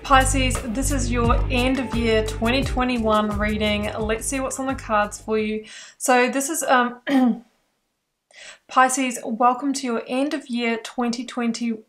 Pisces, this is your end of year 2021 reading. Let's see what's on the cards for you. So this is Pisces, welcome to your end of year 2020.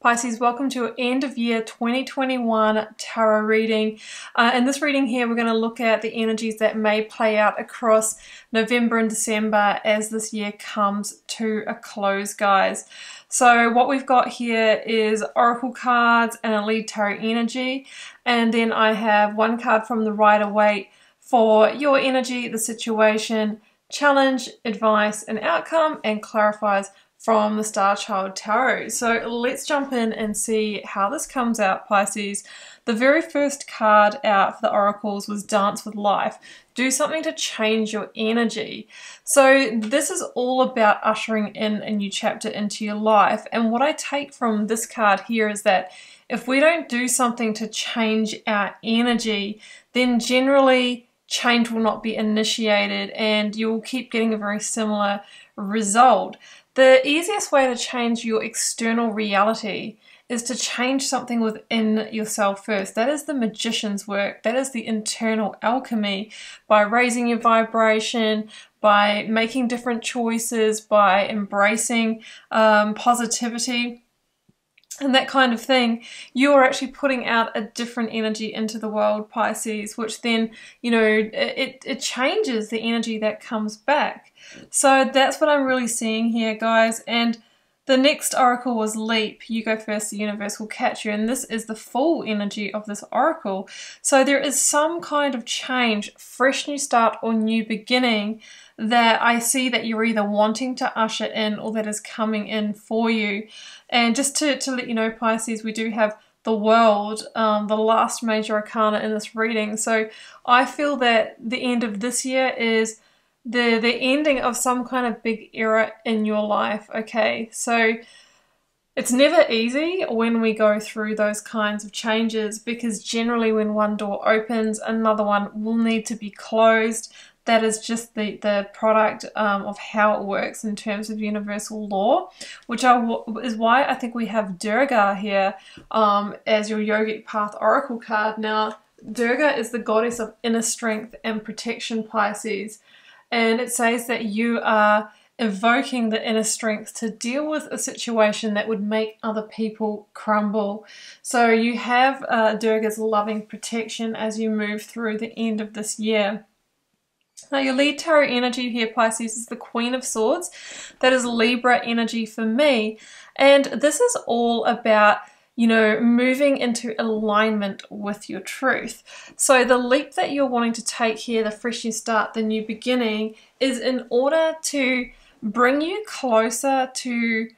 Pisces, welcome to your end of year 2021 tarot reading. In this reading here, we're going to look at the energies that may play out across November and December as this year comes to a close, guys. So what we've got here is oracle cards and a lead tarot energy. And then I have one card from the Rider-Waite for your energy, the situation, challenge, advice, and outcome, and clarifies from the Star Child Tarot. So let's jump in and see how this comes out, Pisces. The very first card out for the oracles was Dance with Life. Do something to change your energy. So this is all about ushering in a new chapter into your life. And what I take from this card here is that if we don't do something to change our energy, then generally change will not be initiated and you'll keep getting a very similar result. The easiest way to change your external reality is to change something within yourself first. That is the magician's work. That is the internal alchemy. By raising your vibration, by making different choices, by embracing positivity, and that kind of thing, you are actually putting out a different energy into the world, Pisces, which then, you know, it changes the energy that comes back. So that's what I'm really seeing here, guys. And the next oracle was Leap. You go first, the universe will catch you. And this is the full energy of this oracle. So there is some kind of change, fresh new start or new beginning that I see that you're either wanting to usher in or that is coming in for you. And just to let you know, Pisces, we do have the World, the last major arcana in this reading. So I feel that the end of this year is the ending of some kind of big era in your life, okay? So it's never easy when we go through those kinds of changes, because generally when one door opens, another one will need to be closed. That is just the product of how it works in terms of universal law, which is why I think we have Durga here as your yogic path oracle card. Now, Durga is the goddess of inner strength and protection, Pisces. And it says that you are evoking the inner strength to deal with a situation that would make other people crumble. So you have Durga's loving protection as you move through the end of this year. Now your lead tarot energy here, Pisces, is the Queen of Swords. That is Libra energy for me. And this is all about, you know, moving into alignment with your truth. So the leap that you're wanting to take here, the fresh new start, the new beginning, is in order to bring you closer to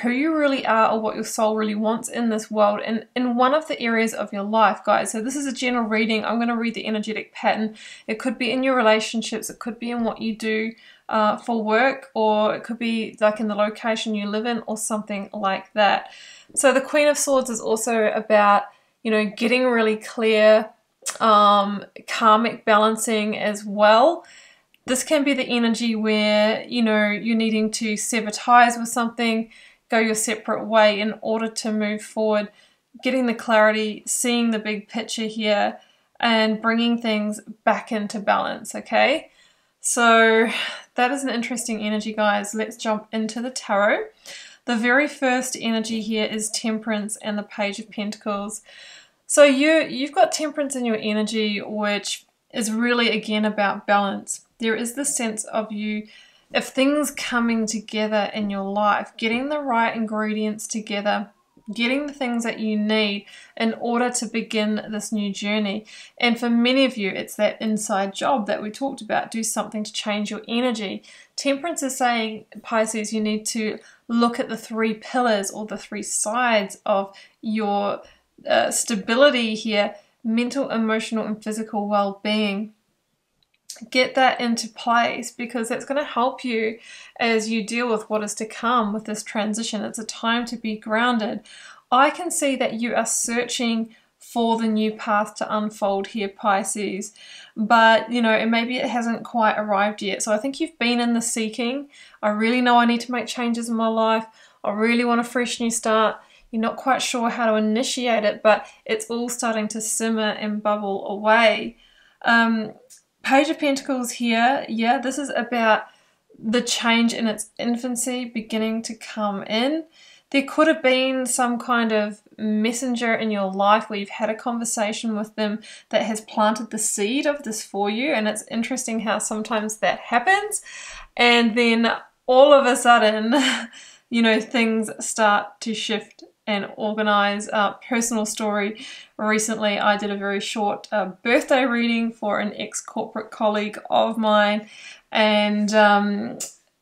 who you really are or what your soul really wants in this world and in one of the areas of your life, guys. So this is a general reading. I'm going to read the energetic pattern. It could be in your relationships. It could be in what you do for work, or it could be like in the location you live in or something like that. So the Queen of Swords is also about, you know, getting really clear, karmic balancing as well. This can be the energy where, you know, you're needing to sever ties with something, go your separate way in order to move forward, getting the clarity, seeing the big picture here, and bringing things back into balance, okay? So that is an interesting energy, guys. Let's jump into the tarot. The very first energy here is Temperance and the Page of Pentacles. So you've got Temperance in your energy, which is really, again, about balance. There is this sense of you, of things coming together in your life, getting the right ingredients together, getting the things that you need in order to begin this new journey. And for many of you, it's that inside job that we talked about. Do something to change your energy. Temperance is saying, Pisces, you need to look at the three pillars or the three sides of your stability here: mental, emotional, and physical well-being. Get that into place, because that's going to help you as you deal with what is to come with this transition. It's a time to be grounded. I can see that you are searching for the new path to unfold here, Pisces, but you know, maybe it hasn't quite arrived yet. So I think you've been in the seeking. I really know I need to make changes in my life. I really want a fresh new start. You're not quite sure how to initiate it, but it's all starting to simmer and bubble away. Page of Pentacles here, yeah, this is about the change in its infancy beginning to come in. There could have been some kind of messenger in your life where you've had a conversation with them that has planted the seed of this for you, and it's interesting how sometimes that happens, and then all of a sudden, you know, things start to shift and organize. Personal story, recently I did a very short birthday reading for an ex-corporate colleague of mine, and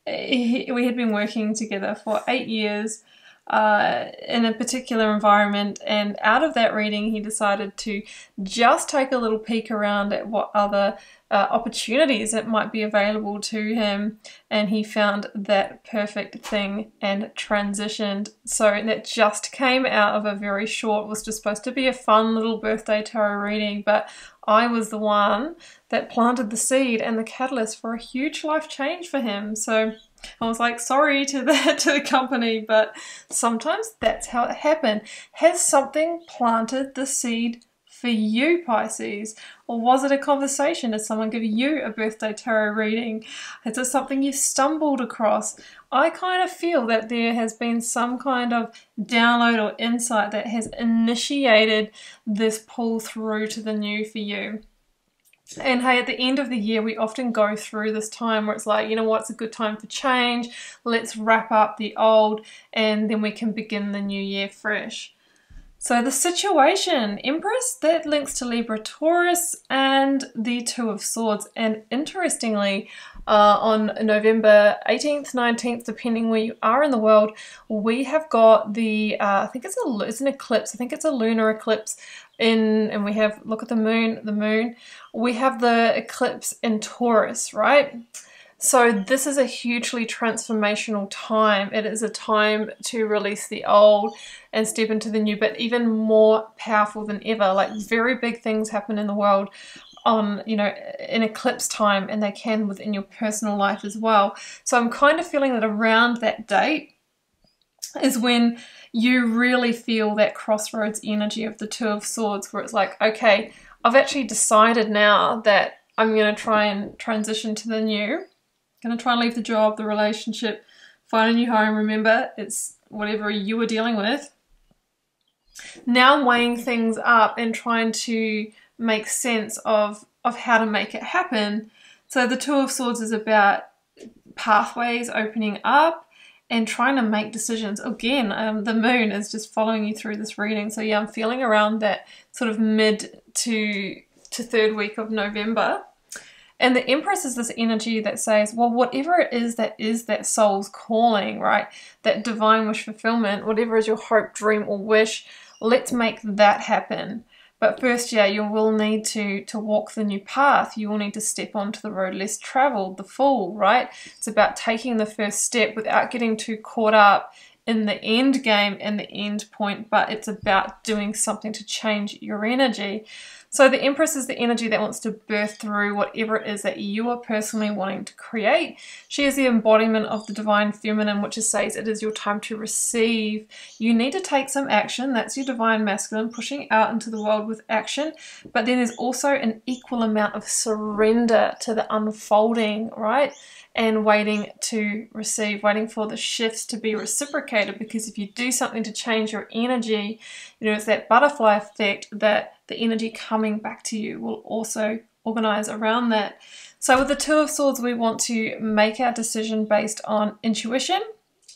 we had been working together for 8 years in a particular environment, and out of that reading he decided to just take a little peek around at what other opportunities that might be available to him, and he found that perfect thing and transitioned. So that just came out of a very short, was just supposed to be a fun little birthday tarot reading, but I was the one that planted the seed and the catalyst for a huge life change for him. So I was like, sorry to the company, but sometimes that's how it happened. Has something planted the seed for you, Pisces? Or was it a conversation? Did someone give you a birthday tarot reading? Is it something you stumbled across? I kind of feel that there has been some kind of download or insight that has initiated this pull through to the new for you. And hey, at the end of the year, we often go through this time where it's like, you know what, it's a good time for change. Let's wrap up the old, and then we can begin the new year fresh. So the situation, Empress, that links to Libra, Taurus, and the Two of Swords. And interestingly, on November 18th, 19th, depending where you are in the world, we have got the, I think it's an eclipse. I think it's a lunar eclipse and we have, look at the moon. We have the eclipse in Taurus, right? So this is a hugely transformational time. It is a time to release the old and step into the new, but even more powerful than ever. Like, very big things happen in the world on, you know, in eclipse time, and they can within your personal life as well. So I'm kind of feeling that around that date is when you really feel that crossroads energy of the Two of Swords, where it's like, okay, I've actually decided now that I'm going to try and transition to the new. Going to try and leave the job, the relationship, find a new home. Remember, it's whatever you were dealing with. Now weighing things up and trying to make sense of how to make it happen. So the Two of Swords is about pathways opening up and trying to make decisions. Again, the moon is just following you through this reading. So yeah, I'm feeling around that sort of mid to third week of November. And the Empress is this energy that says, well, whatever it is that soul's calling, right? That divine wish fulfillment, whatever is your hope, dream, or wish, let's make that happen. But first, yeah, you will need to walk the new path. You will need to step onto the road less traveled, the Fool, right? It's about taking the first step without getting too caught up in the end game and the end point, but it's about doing something to change your energy. So the Empress is the energy that wants to birth through whatever it is that you are personally wanting to create. She is the embodiment of the divine feminine, which says it is your time to receive. You need to take some action. That's your divine masculine, pushing out into the world with action. But then there's also an equal amount of surrender to the unfolding, right? And waiting to receive, waiting for the shifts to be reciprocated, because if you do something to change your energy, you know, it's that butterfly effect that the energy coming back to you will also organize around that. So with the Two of Swords, we want to make our decision based on intuition,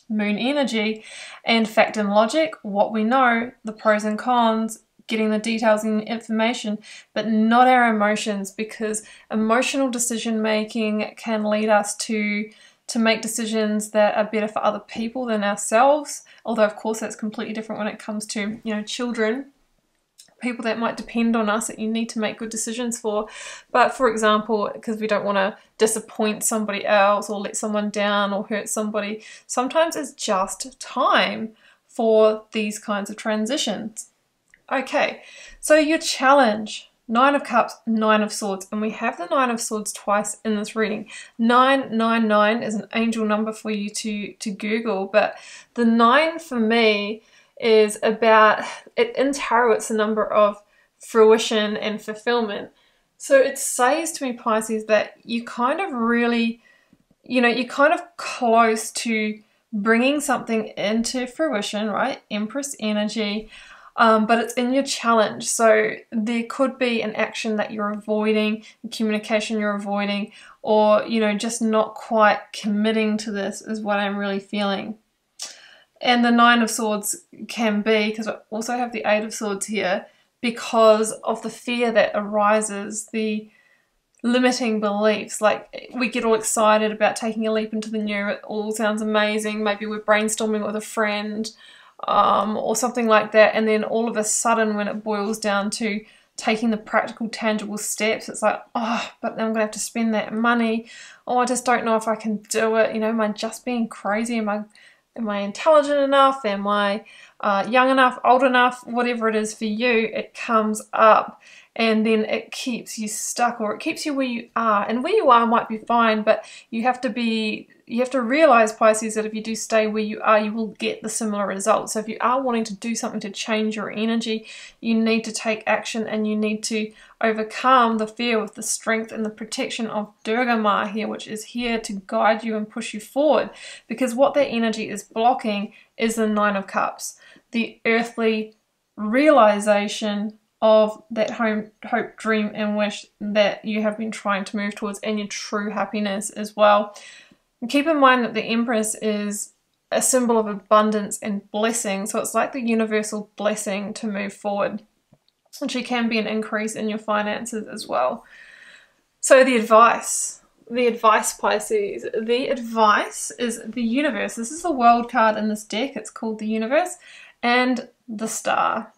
moon energy, and fact and logic, what we know, the pros and cons, getting the details and information, but not our emotions, because emotional decision making can lead us to to make decisions that are better for other people than ourselves. Although, of course, that's completely different when it comes to, you know, children, people that might depend on us that you need to make good decisions for. But for example, because we don't want to disappoint somebody else or let someone down or hurt somebody, sometimes it's just time for these kinds of transitions. Okay, so your challenge. 9 of Cups, 9 of Swords, and we have the 9 of Swords twice in this reading. 999 is an angel number for you to Google, but the 9 for me is about, in tarot it's a number of fruition and fulfillment. So it says to me, Pisces, that you kind of really, you know, you're kind of close to bringing something into fruition, right? Empress energy. But it's in your challenge, so there could be an action that you're avoiding, communication you're avoiding, or, you know, just not quite committing to this is what I'm really feeling. And the 9 of Swords can be, because I also have the 8 of Swords here, because of the fear that arises, the limiting beliefs. Like, we get all excited about taking a leap into the new, it all sounds amazing, maybe we're brainstorming with a friend, or something like that, and then all of a sudden when it boils down to taking the practical tangible steps, it's like, oh, but then I'm gonna have to spend that money. Oh, I just don't know if I can do it. You know, am I just being crazy? Am I intelligent enough? Am I young enough, old enough? Whatever it is for you, it comes up, and then it keeps you stuck, or it keeps you where you are. And where you are might be fine, but you have to realize, Pisces, that if you do stay where you are, you will get the similar results. So if you are wanting to do something to change your energy, you need to take action, and you need to overcome the fear with the strength and the protection of Durga Ma here, which is here to guide you and push you forward. Because what that energy is blocking is the 9 of Cups, the earthly realization of that hope, dream, and wish that you have been trying to move towards, and your true happiness as well. And keep in mind that the Empress is a symbol of abundance and blessing, so it's like the universal blessing to move forward. And she can be an increase in your finances as well. So the advice, Pisces, the advice is the universe. This is the world card in this deck. It's called the universe, and the star.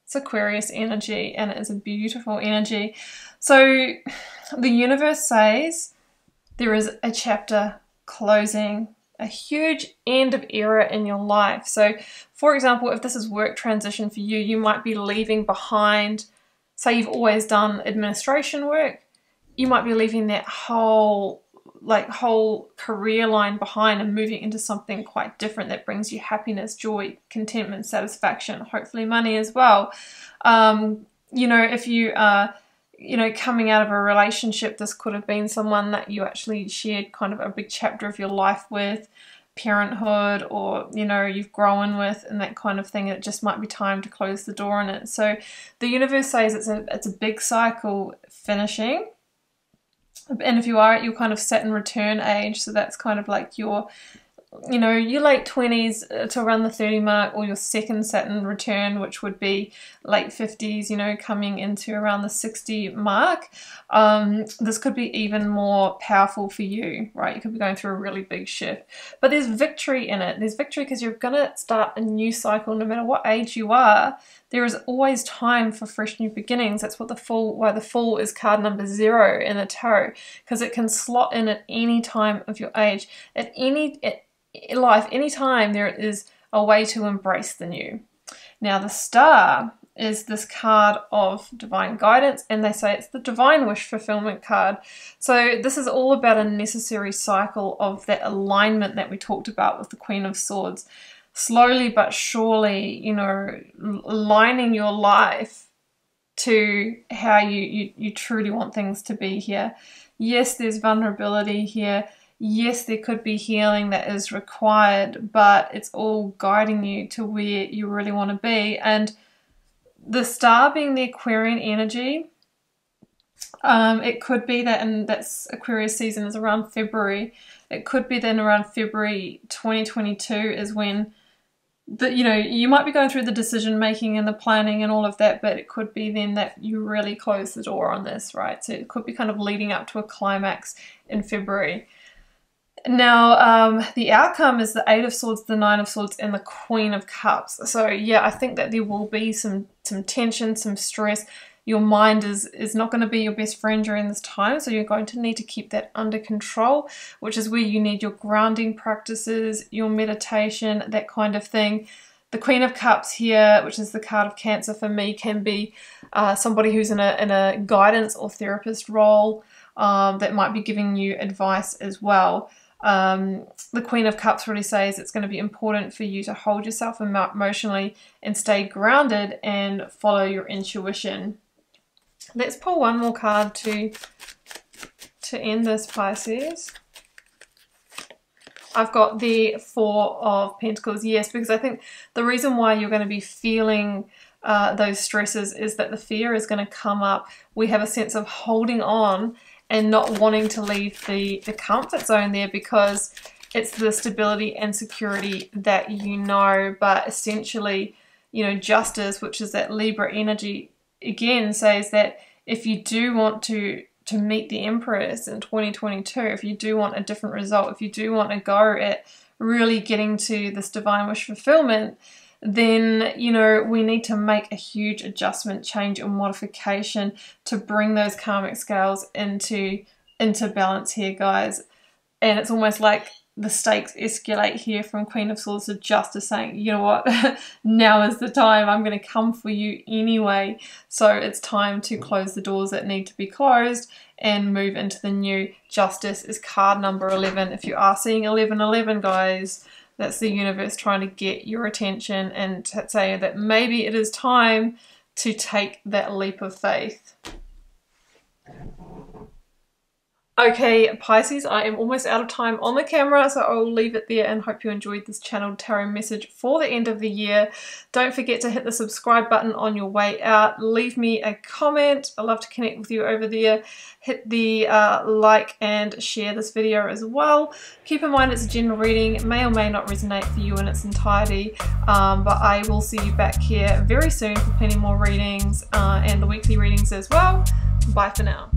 It's Aquarius energy, and it is a beautiful energy. So the universe says there is a chapter closing, a huge end of era in your life. So for example, if this is work transition for you, you might be leaving behind, say you've always done administration work, you might be leaving that whole career line behind and moving into something quite different that brings you happiness, joy, contentment, satisfaction, hopefully money as well. You know, if you are, you know, coming out of a relationship, this could have been someone that you actually shared kind of a big chapter of your life with, parenthood, or, you know, you've grown with, and that kind of thing. It just might be time to close the door on it. So the universe says it's a big cycle finishing. And if you are at your kind of Saturn return age, so that's kind of like your, you know, your late 20s to around the 30 mark, or your second Saturn return, which would be late 50s, you know, coming into around the 60 mark. This could be even more powerful for you, right? You could be going through a really big shift. But there's victory in it. There's victory because you're going to start a new cycle no matter what age you are. There is always time for fresh new beginnings. That's what why the Fool is card number 0 in the tarot, because it can slot in at any time of your age, at any life, any time there is a way to embrace the new. Now the Star is this card of divine guidance, and they say it's the divine wish fulfillment card. So this is all about a necessary cycle of that alignment that we talked about with the Queen of Swords. Slowly but surely, you know, aligning your life to how you truly want things to be here. Yes, there's vulnerability here. Yes, there could be healing that is required, but it's all guiding you to where you really want to be. And the Star being the Aquarian energy, it could be that, and that's Aquarius season is around February. It could be then around February 2022 is when you know, you might be going through the decision making and the planning and all of that, but it could be then that you really close the door on this, right? So it could be kind of leading up to a climax in February. Now, the outcome is the Eight of Swords, the Nine of Swords, and the Queen of Cups. So yeah, I think that there will be some tension, some stress. Your mind is not going to be your best friend during this time, so you're going to need to keep that under control, which is where you need your grounding practices, your meditation, that kind of thing. The Queen of Cups here, which is the card of Cancer for me, can be somebody who's in a guidance or therapist role that might be giving you advice as well. The Queen of Cups really says it's going to be important for you to hold yourself emotionally and stay grounded and follow your intuition. Let's pull one more card to end this, Pisces. I've got the Four of Pentacles, yes, because I think the reason why you're going to be feeling those stresses is that the fear is going to come up. We have a sense of holding on and not wanting to leave the comfort zone there because it's the stability and security that you know. But essentially, you know, justice, which is that Libra energy, again says that if you do want to meet the Empress in 2022, if you do want a different result, if you do want to go at really getting to this divine wish fulfillment, then, you know, we need to make a huge adjustment, change, or modification to bring those karmic scales into balance here, guys. And it's almost like the stakes escalate here from Queen of Swords to Justice, saying, you know what, now is the time, I'm going to come for you anyway. So it's time to close the doors that need to be closed and move into the new. Justice is card number 11. If you are seeing 1111, guys, that's the universe trying to get your attention and to say that maybe it is time to take that leap of faith. Okay, Pisces, I am almost out of time on the camera, so I will leave it there and hope you enjoyed this channeled tarot message for the end of the year. Don't forget to hit the subscribe button on your way out. Leave me a comment. I'd love to connect with you over there. Hit the like and share this video as well. Keep in mind it's a general reading. It may or may not resonate for you in its entirety, but I will see you back here very soon for plenty more readings and the weekly readings as well. Bye for now.